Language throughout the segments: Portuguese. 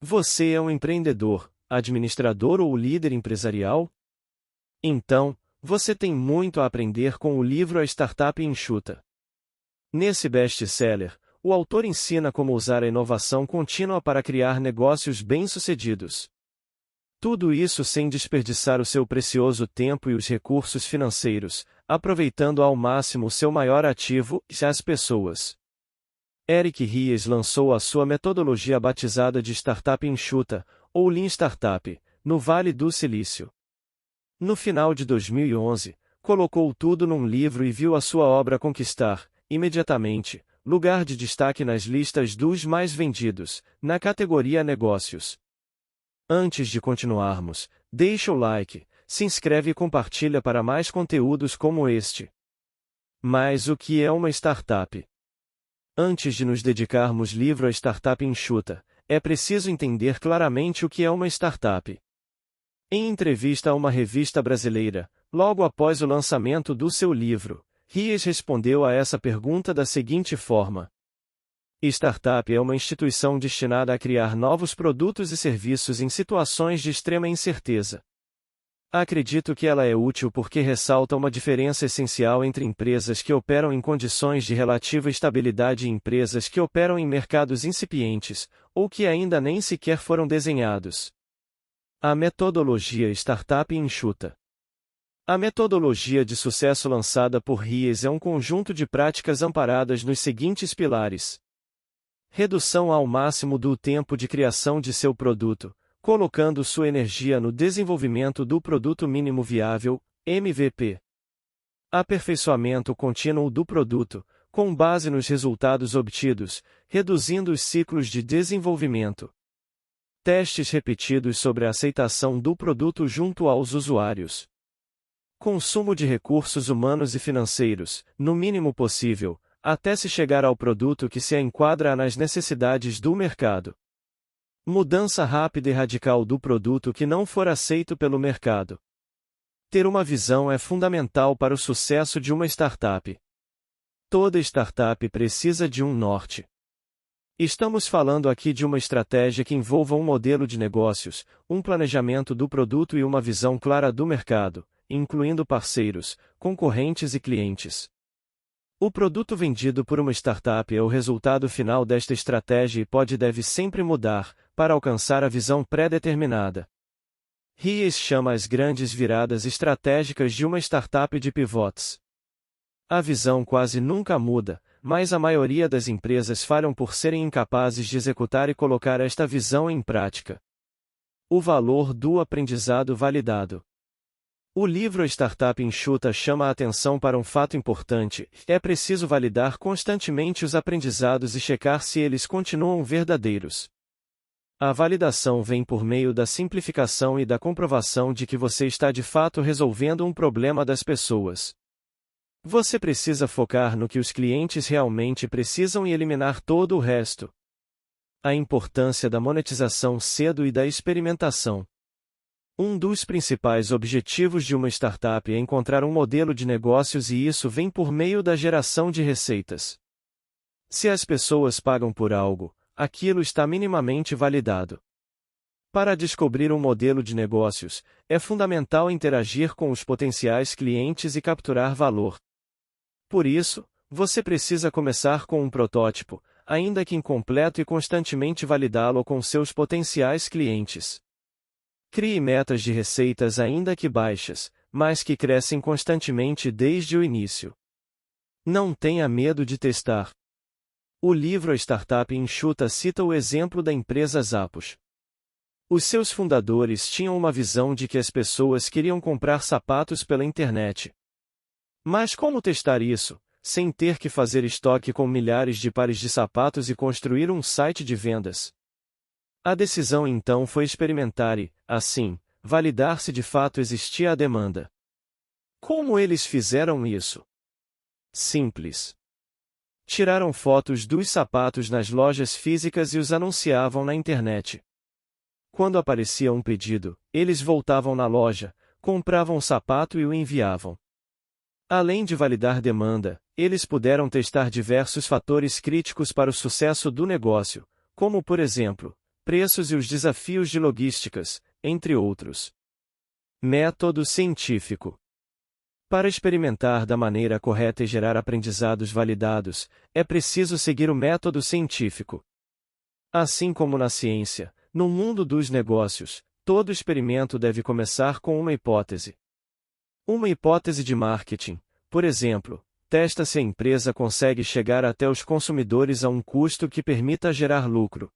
Você é um empreendedor, administrador ou líder empresarial? Então, você tem muito a aprender com o livro A Startup Enxuta. Nesse best-seller, o autor ensina como usar a inovação contínua para criar negócios bem-sucedidos. Tudo isso sem desperdiçar o seu precioso tempo e os recursos financeiros, aproveitando ao máximo o seu maior ativo, as pessoas. Eric Ries lançou a sua metodologia batizada de Startup Enxuta, ou Lean Startup, no Vale do Silício. No final de 2011, colocou tudo num livro e viu a sua obra conquistar, imediatamente, lugar de destaque nas listas dos mais vendidos, na categoria Negócios. Antes de continuarmos, deixa o like, se inscreve e compartilha para mais conteúdos como este. Mas o que é uma startup? Antes de nos dedicarmos livro a Startup Enxuta, é preciso entender claramente o que é uma startup. Em entrevista a uma revista brasileira, logo após o lançamento do seu livro, Ries respondeu a essa pergunta da seguinte forma: Startup é uma instituição destinada a criar novos produtos e serviços em situações de extrema incerteza. Acredito que ela é útil porque ressalta uma diferença essencial entre empresas que operam em condições de relativa estabilidade e empresas que operam em mercados incipientes, ou que ainda nem sequer foram desenhados. A metodologia Startup Enxuta. A metodologia de sucesso lançada por Ries é um conjunto de práticas amparadas nos seguintes pilares: redução ao máximo do tempo de criação de seu produto, colocando sua energia no desenvolvimento do produto mínimo viável, MVP. Aperfeiçoamento contínuo do produto, com base nos resultados obtidos, reduzindo os ciclos de desenvolvimento. Testes repetidos sobre a aceitação do produto junto aos usuários. Consumo de recursos humanos e financeiros, no mínimo possível, até se chegar ao produto que se enquadra nas necessidades do mercado. Mudança rápida e radical do produto que não for aceito pelo mercado. Ter uma visão é fundamental para o sucesso de uma startup. Toda startup precisa de um norte. Estamos falando aqui de uma estratégia que envolva um modelo de negócios, um planejamento do produto e uma visão clara do mercado, incluindo parceiros, concorrentes e clientes. O produto vendido por uma startup é o resultado final desta estratégia e pode e deve sempre mudar, para alcançar a visão pré-determinada. Ries chama as grandes viradas estratégicas de uma startup de pivots. A visão quase nunca muda, mas a maioria das empresas falham por serem incapazes de executar e colocar esta visão em prática. O valor do aprendizado validado. O livro Startup Enxuta chama a atenção para um fato importante: é preciso validar constantemente os aprendizados e checar se eles continuam verdadeiros. A validação vem por meio da simplificação e da comprovação de que você está de fato resolvendo um problema das pessoas. Você precisa focar no que os clientes realmente precisam e eliminar todo o resto. A importância da monetização cedo e da experimentação. Um dos principais objetivos de uma startup é encontrar um modelo de negócios e isso vem por meio da geração de receitas. Se as pessoas pagam por algo, aquilo está minimamente validado. Para descobrir um modelo de negócios, é fundamental interagir com os potenciais clientes e capturar valor. Por isso, você precisa começar com um protótipo, ainda que incompleto, e constantemente validá-lo com seus potenciais clientes. Crie metas de receitas ainda que baixas, mas que crescem constantemente desde o início. Não tenha medo de testar. O livro A Startup Enxuta cita o exemplo da empresa Zappos. Os seus fundadores tinham uma visão de que as pessoas queriam comprar sapatos pela internet. Mas como testar isso, sem ter que fazer estoque com milhares de pares de sapatos e construir um site de vendas? A decisão então foi experimentar e, assim, validar se de fato existia a demanda. Como eles fizeram isso? Simples. Tiraram fotos dos sapatos nas lojas físicas e os anunciavam na internet. Quando aparecia um pedido, eles voltavam na loja, compravam o sapato e o enviavam. Além de validar demanda, eles puderam testar diversos fatores críticos para o sucesso do negócio, como por exemplo, preços e os desafios de logísticas, entre outros. Método científico. Para experimentar da maneira correta e gerar aprendizados validados, é preciso seguir o método científico. Assim como na ciência, no mundo dos negócios, todo experimento deve começar com uma hipótese. Uma hipótese de marketing, por exemplo, testa se a empresa consegue chegar até os consumidores a um custo que permita gerar lucro.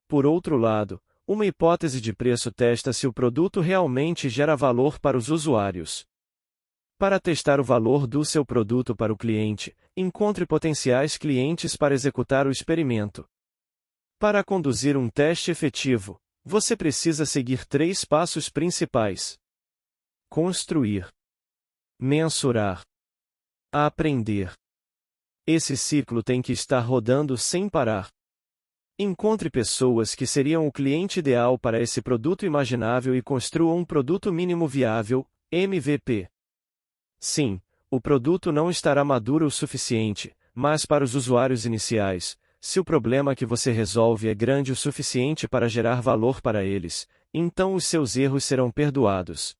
Por outro lado, uma hipótese de preço testa se o produto realmente gera valor para os usuários. Para testar o valor do seu produto para o cliente, encontre potenciais clientes para executar o experimento. Para conduzir um teste efetivo, você precisa seguir 3 passos principais: construir, mensurar, aprender. Esse ciclo tem que estar rodando sem parar. Encontre pessoas que seriam o cliente ideal para esse produto imaginável e construa um produto mínimo viável, MVP. Sim, o produto não estará maduro o suficiente, mas para os usuários iniciais, se o problema que você resolve é grande o suficiente para gerar valor para eles, então os seus erros serão perdoados.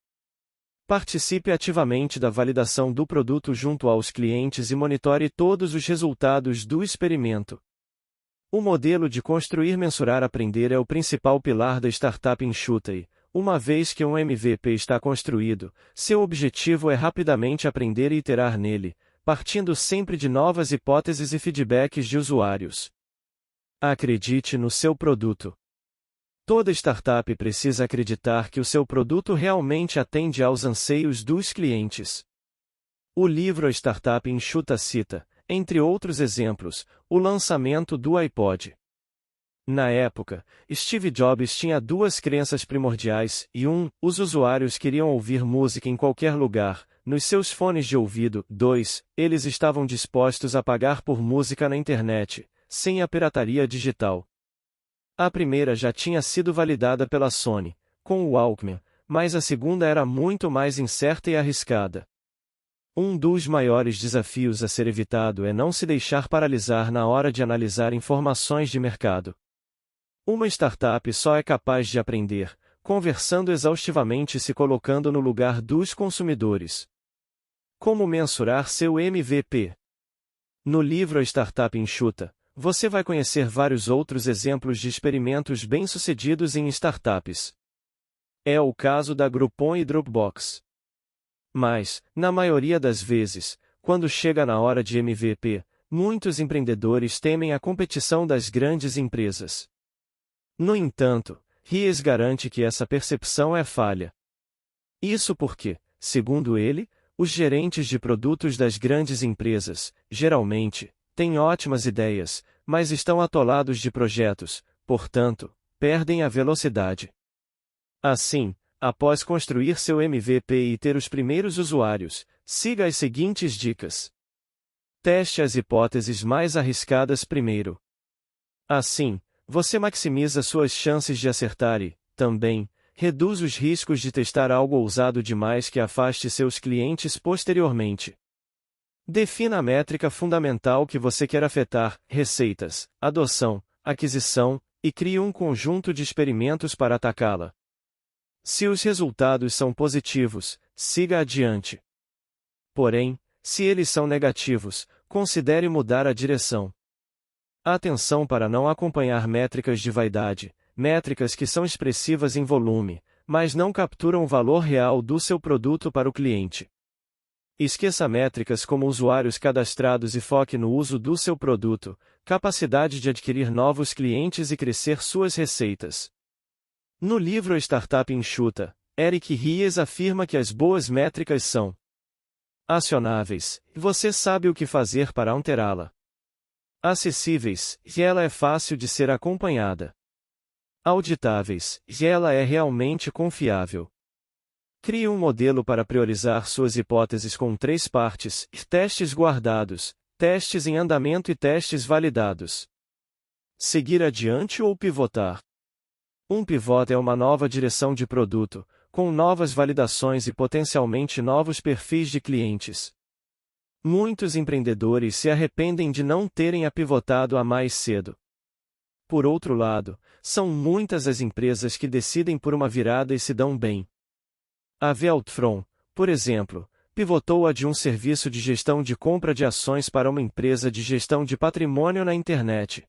Participe ativamente da validação do produto junto aos clientes e monitore todos os resultados do experimento. O modelo de construir, mensurar, aprender é o principal pilar da startup enxuta e, uma vez que um MVP está construído, seu objetivo é rapidamente aprender e iterar nele, partindo sempre de novas hipóteses e feedbacks de usuários. Acredite no seu produto. Toda startup precisa acreditar que o seu produto realmente atende aos anseios dos clientes. O livro A Startup Enxuta cita, entre outros exemplos, o lançamento do iPod. Na época, Steve Jobs tinha 2 crenças primordiais e 1. Os usuários queriam ouvir música em qualquer lugar, nos seus fones de ouvido. 2. Eles estavam dispostos a pagar por música na internet, sem a pirataria digital. A primeira já tinha sido validada pela Sony, com o Walkman, mas a segunda era muito mais incerta e arriscada. Um dos maiores desafios a ser evitado é não se deixar paralisar na hora de analisar informações de mercado. Uma startup só é capaz de aprender, conversando exaustivamente e se colocando no lugar dos consumidores. Como mensurar seu MVP? No livro A Startup Enxuta, você vai conhecer vários outros exemplos de experimentos bem-sucedidos em startups. É o caso da Groupon e Dropbox. Mas, na maioria das vezes, quando chega na hora de MVP, muitos empreendedores temem a competição das grandes empresas. No entanto, Ries garante que essa percepção é falha. Isso porque, segundo ele, os gerentes de produtos das grandes empresas, geralmente, têm ótimas ideias, mas estão atolados de projetos, portanto, perdem a velocidade. Assim, após construir seu MVP e ter os primeiros usuários, siga as seguintes dicas. Teste as hipóteses mais arriscadas primeiro. Assim, você maximiza suas chances de acertar e, também, reduz os riscos de testar algo ousado demais que afaste seus clientes posteriormente. Defina a métrica fundamental que você quer afetar, receitas, adoção, aquisição, e crie um conjunto de experimentos para atacá-la. Se os resultados são positivos, siga adiante. Porém, se eles são negativos, considere mudar a direção. Atenção para não acompanhar métricas de vaidade, métricas que são expressivas em volume, mas não capturam o valor real do seu produto para o cliente. Esqueça métricas como usuários cadastrados e foque no uso do seu produto, capacidade de adquirir novos clientes e crescer suas receitas. No livro A Startup Enxuta, Eric Ries afirma que as boas métricas são acionáveis, e você sabe o que fazer para alterá-la. Acessíveis, e ela é fácil de ser acompanhada. Auditáveis, e ela é realmente confiável. Crie um modelo para priorizar suas hipóteses com 3 partes: testes guardados, testes em andamento e testes validados. Seguir adiante ou pivotar? Um pivot é uma nova direção de produto, com novas validações e potencialmente novos perfis de clientes. Muitos empreendedores se arrependem de não terem apivotado a mais cedo. Por outro lado, são muitas as empresas que decidem por uma virada e se dão bem. A Veltron, por exemplo, pivotou de um serviço de gestão de compra de ações para uma empresa de gestão de patrimônio na internet.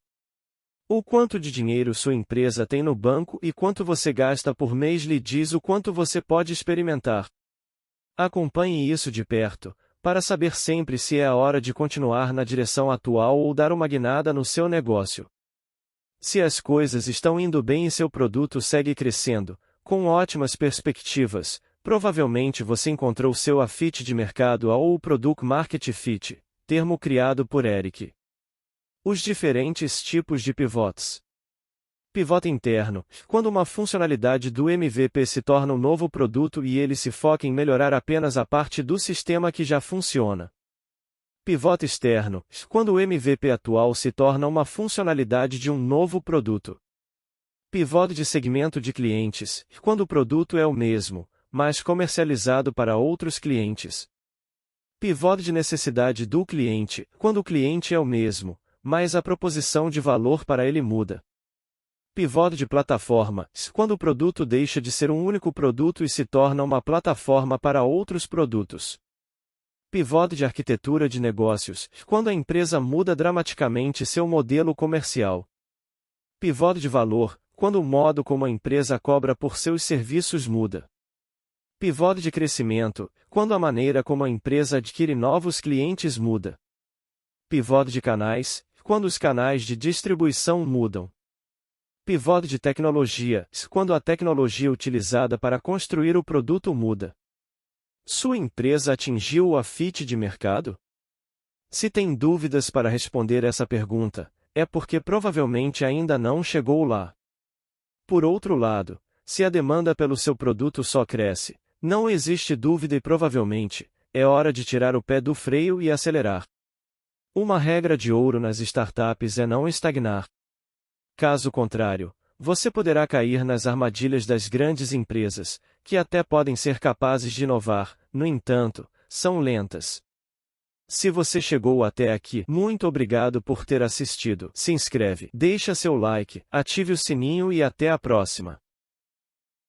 O quanto de dinheiro sua empresa tem no banco e quanto você gasta por mês lhe diz o quanto você pode experimentar. Acompanhe isso de perto, para saber sempre se é a hora de continuar na direção atual ou dar uma guinada no seu negócio. Se as coisas estão indo bem e seu produto segue crescendo, com ótimas perspectivas, provavelmente você encontrou seu fit de mercado ou o Product Market Fit, termo criado por Eric. Os diferentes tipos de pivots. Pivot interno, quando uma funcionalidade do MVP se torna um novo produto e ele se foca em melhorar apenas a parte do sistema que já funciona. Pivot externo, quando o MVP atual se torna uma funcionalidade de um novo produto. Pivot de segmento de clientes, quando o produto é o mesmo, mas comercializado para outros clientes. Pivot de necessidade do cliente, quando o cliente é o mesmo, mas a proposição de valor para ele muda. Pivot de plataforma, quando o produto deixa de ser um único produto e se torna uma plataforma para outros produtos. Pivot de arquitetura de negócios, quando a empresa muda dramaticamente seu modelo comercial. Pivot de valor, quando o modo como a empresa cobra por seus serviços muda. Pivot de crescimento, quando a maneira como a empresa adquire novos clientes muda. Pivot de canais, quando os canais de distribuição mudam. Pivot de tecnologia, quando a tecnologia utilizada para construir o produto muda. Sua empresa atingiu o fit de mercado? Se tem dúvidas para responder essa pergunta, é porque provavelmente ainda não chegou lá. Por outro lado, se a demanda pelo seu produto só cresce, não existe dúvida e provavelmente, é hora de tirar o pé do freio e acelerar. Uma regra de ouro nas startups é não estagnar. Caso contrário, você poderá cair nas armadilhas das grandes empresas, que até podem ser capazes de inovar, no entanto, são lentas. Se você chegou até aqui, muito obrigado por ter assistido. Se inscreve, deixa seu like, ative o sininho e até a próxima.